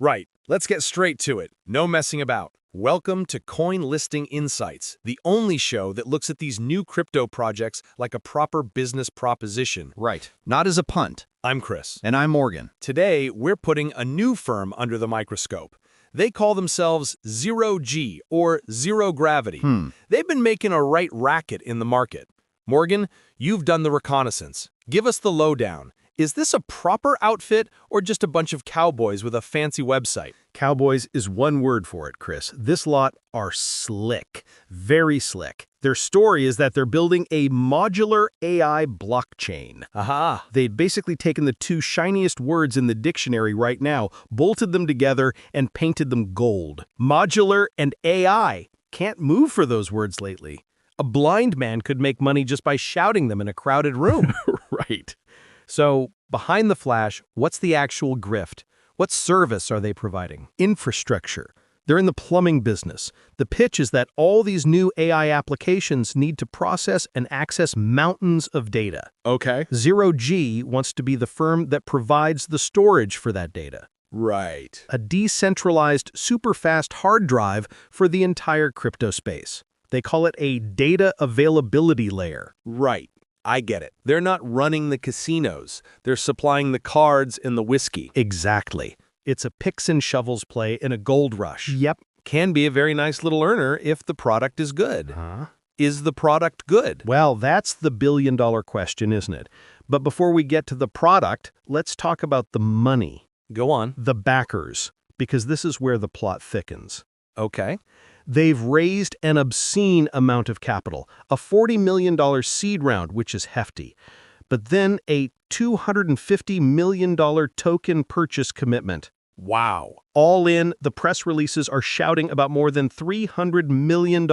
Right, let's get straight to it. No messing about. Welcome to Coin Listing Insights, the only show that looks at these new crypto projects like a proper business proposition. Right. Not as a punt. I'm Chris. And I'm Morgan. Today, we're putting a new firm under the microscope. They call themselves Zero G, or Zero Gravity. They've been making a right racket in the market. Morgan, you've done the reconnaissance. Give us the lowdown. Is this a proper outfit or just a bunch of cowboys with a fancy website? Cowboys is one word for it, Chris. This lot are slick, very slick. Their story is that they're building a modular AI blockchain. Aha. They'd basically taken the two shiniest words in the dictionary right now, bolted them together, and painted them gold. Modular and AI. Can't move for those words lately. A blind man could make money just by shouting them in a crowded room. Right. So, behind the flash, what's the actual grift? What service are they providing? Infrastructure. They're in the plumbing business. The pitch is that all these new AI applications need to process and access mountains of data. Okay. Zero G wants to be the firm that provides the storage for that data. Right. A decentralized, super-fast hard drive for the entire crypto space. They call it a data availability layer. Right. I get it. They're not running the casinos. They're supplying the cards and the whiskey. Exactly. It's a picks and shovels play in a gold rush. Yep. Can be a very nice little earner if the product is good. Huh? Is the product good? Well, that's the billion-dollar question, isn't it? But before we get to the product, let's talk about the money. Go on. The backers, because this is where the plot thickens. Okay. They've raised an obscene amount of capital, a $40 million seed round, which is hefty, but then a $250 million token purchase commitment. Wow. All in, the press releases are shouting about more than $300 million.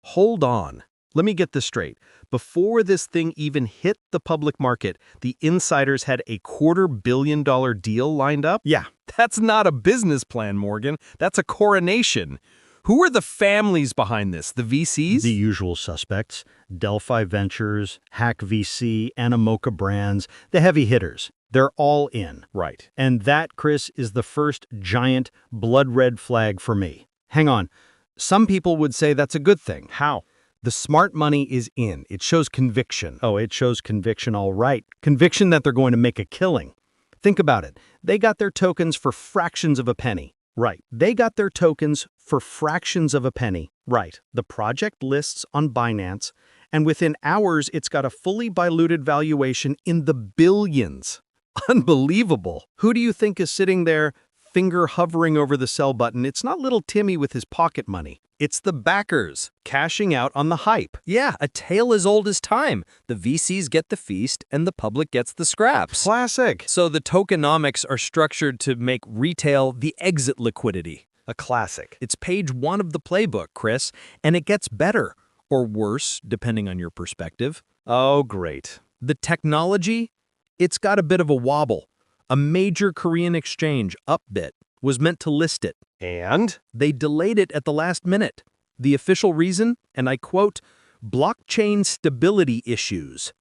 Hold on. Let me get this straight. Before this thing even hit the public market, the insiders had a $250 million deal lined up? Yeah, that's not a business plan, Morgan. That's a coronation. Who are the families behind this? The VCs? The usual suspects. Delphi Ventures, Hack VC, Animoca Brands, the heavy hitters. They're all in. Right. And that, Chris, is the first giant blood-red flag for me. Hang on. Some people would say that's a good thing. How? The smart money is in. It shows conviction. Oh, it shows conviction, all right. Conviction that they're going to make a killing. Think about it. They got their tokens for fractions of a penny. Right. They got their tokens for fractions of a penny. Right. The project lists on Binance, and within hours, it's got a fully diluted valuation in the billions. Unbelievable. Who do you think is sitting there, finger hovering over the sell button? It's not little Timmy with his pocket money. It's the backers, cashing out on the hype. Yeah, a tale as old as time. The VCs get the feast and the public gets the scraps. Classic. So the tokenomics are structured to make retail the exit liquidity. A classic. It's page 1 of the playbook, Chris, and it gets better, or worse, depending on your perspective. Oh, great. The technology, it's got a bit of a wobble. A major Korean exchange, Upbit, was meant to list it. And? They delayed it at the last minute. The official reason, and I quote, blockchain stability issues.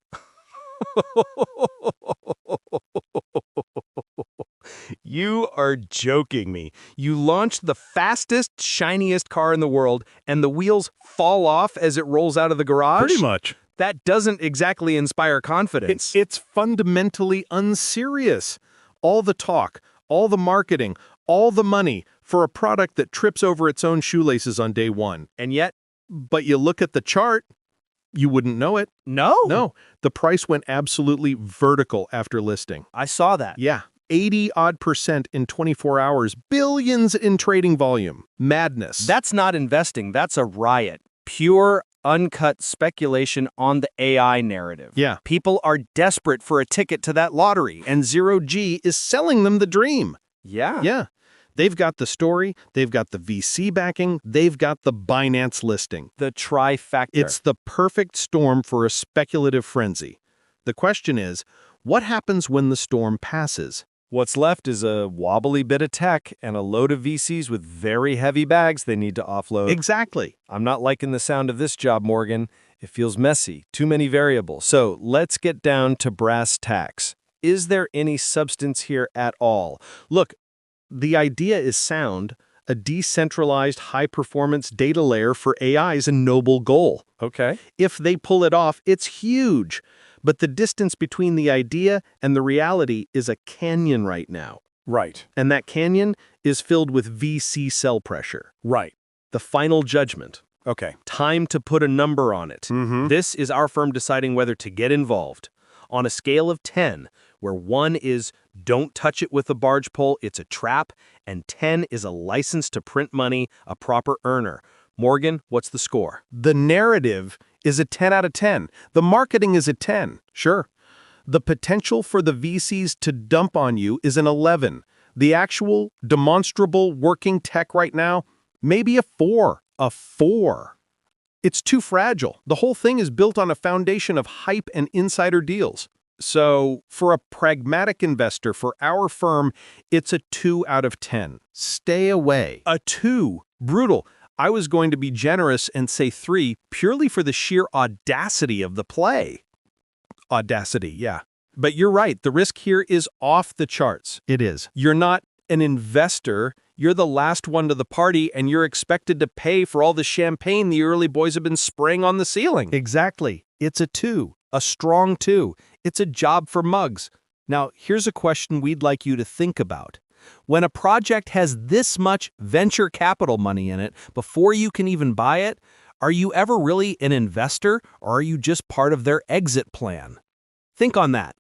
You are joking me. You launched the fastest, shiniest car in the world, and the wheels fall off as it rolls out of the garage? Pretty much. That doesn't exactly inspire confidence. It's fundamentally unserious. All the talk, all the marketing, all the money for a product that trips over its own shoelaces on day one. And yet, But you look at the chart, you wouldn't know it. no. No, the price went absolutely vertical after listing. I saw that. Yeah, 80% in 24 hours, billions in trading volume. Madness. That's not investing, that's a riot. Pure, uncut speculation on the AI narrative. Yeah. People are desperate for a ticket to that lottery, and Zero G is selling them the dream. Yeah. Yeah. They've got the story, they've got the VC backing, they've got the Binance listing. The trifecta. It's the perfect storm for a speculative frenzy. The question is, what happens when the storm passes? What's left is a wobbly bit of tech and a load of VCs with very heavy bags they need to offload. Exactly. I'm not liking the sound of this job, Morgan. It feels messy, too many variables. So let's get down to brass tacks. Is there any substance here at all? Look, the idea is sound. A decentralized high-performance data layer for AI is a noble goal. Okay. If they pull it off, it's huge. But the distance between the idea and the reality is a canyon right now. Right. And that canyon is filled with VC sell pressure. Right. The final judgment. Okay. Time to put a number on it. Mm-hmm. This is our firm deciding whether to get involved. On a scale of 10, where 1 is don't touch it with a barge pole, it's a trap, and 10 is a license to print money, a proper earner. Morgan, what's the score? The narrative is a 10 out of 10. The marketing is a 10. Sure. The potential for the VCs to dump on you is an 11. The actual, demonstrable working tech right now, maybe a 4. A 4. It's too fragile. The whole thing is built on a foundation of hype and insider deals. So, for a pragmatic investor, for our firm, it's a 2 out of 10. Stay away. A 2. Brutal. I was going to be generous and say 3, purely for the sheer audacity of the play. Audacity, yeah. But you're right, the risk here is off the charts. It is. You're not an investor, you're the last one to the party, and you're expected to pay for all the champagne the early boys have been spraying on the ceiling. Exactly. It's a 2, a strong 2. It's a job for mugs. Now, here's a question we'd like you to think about. When a project has this much venture capital money in it, before you can even buy it, are you ever really an investor, or are you just part of their exit plan? Think on that.